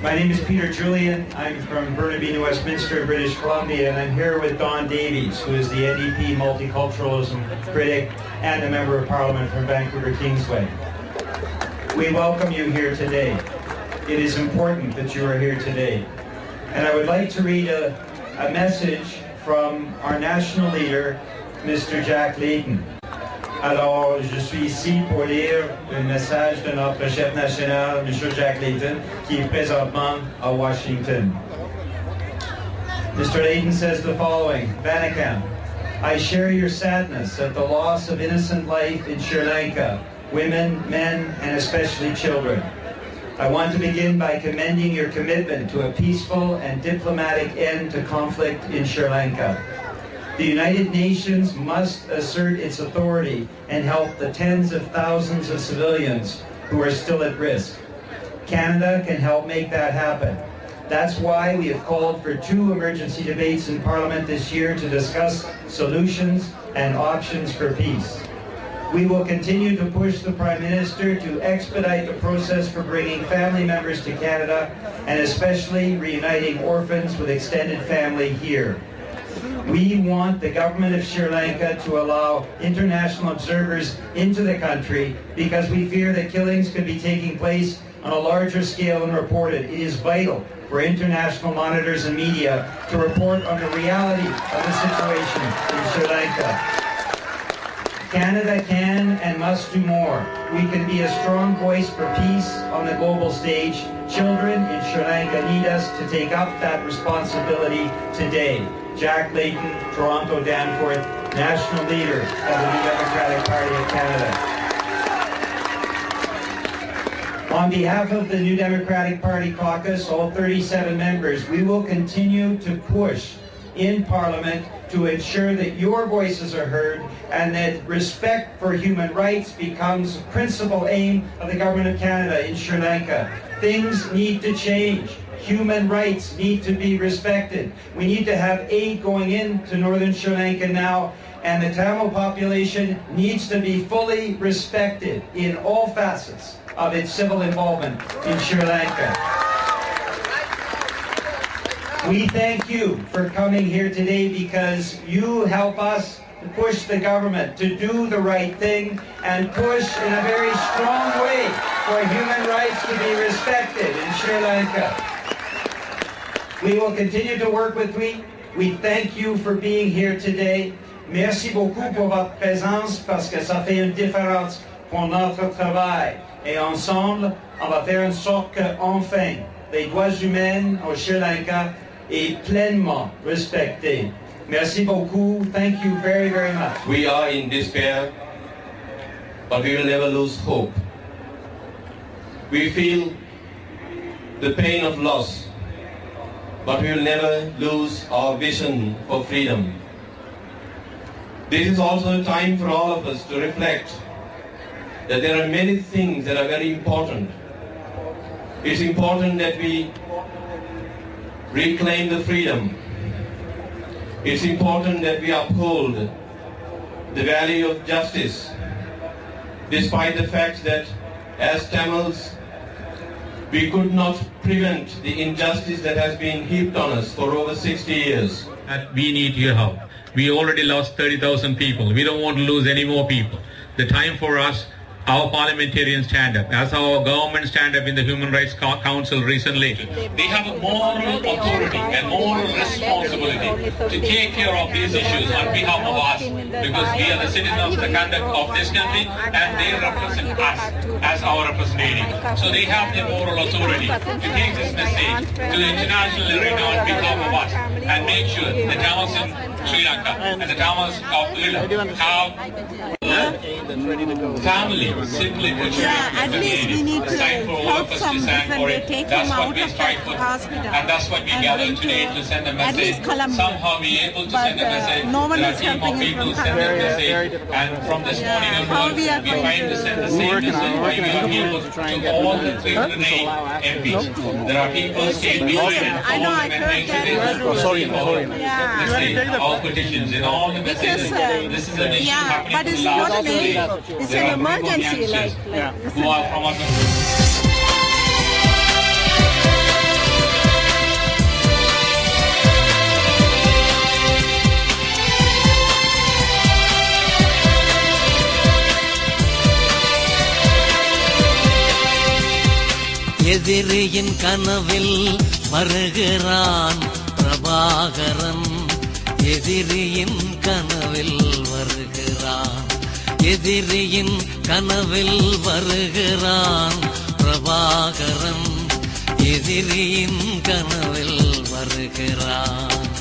My name is Peter Julian. I'm from Burnaby, New Westminster, British Columbia, and I'm here with Don Davies, who is the NDP multiculturalism critic and a member of Parliament from Vancouver Kingsway. We welcome you here today. It is important that you are here today. And I would like to read a message from our national leader, Mr. Jack Layton. Alors, je suis ici pour lire un message de notre chef national, M. Jack Layton, qui est présentement à Washington. Mr. Layton says the following: Vanakkam, I share your sadness at the loss of innocent life in Sri Lanka, women, men, and especially children. I want to begin by commending your commitment to a peaceful and diplomatic end to conflict in Sri Lanka. The United Nations must assert its authority and help the tens of thousands of civilians who are still at risk. Canada can help make that happen. That's why we have called for 2 emergency debates in Parliament this year to discuss solutions and options for peace. We will continue to push the Prime Minister to expedite the process for bringing family members to Canada and especially reuniting orphans with extended family here. We want the government of Sri Lanka to allow international observers into the country because we fear that killings could be taking place on a larger scale than reported. It is vital for international monitors and media to report on the reality of the situation in Sri Lanka. Canada can and must do more. We can be a strong voice for peace on the global stage. Children in Sri Lanka need us to take up that responsibility today. Jack Layton, Toronto Danforth, National Leader of the New Democratic Party of Canada. On behalf of the New Democratic Party caucus, all 37 members, we will continue to push in Parliament to ensure that your voices are heard and that respect for human rights becomes a principal aim of the Government of Canada in Sri Lanka. Things need to change. Human rights need to be respected. We need to have aid going into northern Sri Lanka now, and the Tamil population needs to be fully respected in all facets of its civil involvement in Sri Lanka. We thank you for coming here today because you help us to push the government to do the right thing and push in a very strong way for human rights to be respected in Sri Lanka. We will continue to work with you. We thank you for being here today. Merci beaucoup pour votre présence parce que ça fait une différence pour notre travail. Et ensemble, on va faire en sorte que, enfin, les droits humains au Sri Lanka est pleinement respecté. Merci beaucoup. Thank you very, very much. We are in despair, but we will never lose hope. We feel the pain of loss, but we will never lose our vision for freedom. This is also a time for all of us to reflect that there are many things that are very important. It's important that we reclaim the freedom. It's important that we uphold the value of justice, despite the fact that as Tamils, we could not prevent the injustice that has been heaped on us for over 60 years. And we need your help. We already lost 30,000 people. We don't want to lose any more people. The time for us, our parliamentarians stand up, as our government stand up in the Human Rights Council recently. They have a moral authority and moral responsibility to take care of these issues on behalf of us, because we are the citizens of the conduct of this country and they represent us as our representative. So they have the moral authority to take this message to the international arena on behalf of us and make sure the Tamils in Sri Lanka and the Tamils of Ireland have family simply put at least we need to help some when they take him out of the hospital. And that's what we gathered today to send a message. Somehow we able to send a message. No one is There are helping people him from send a message. And from this morning onwards, we trying to send the same message by we are able to all the 308 MPs. There are people state behind I know, I heard that. All petitions and all the messages. This is an issue happening but it's not an aid. It's an emergency, like who are from எதிரியின் கனவில் வருகிறான் பிரபாகரன். எதிரியின் கனவில் வருகிறான். எதிரியின் கனவில் வருகிறான் பிரபாகரன். எதிரியின் கனவில் வருகிறான்.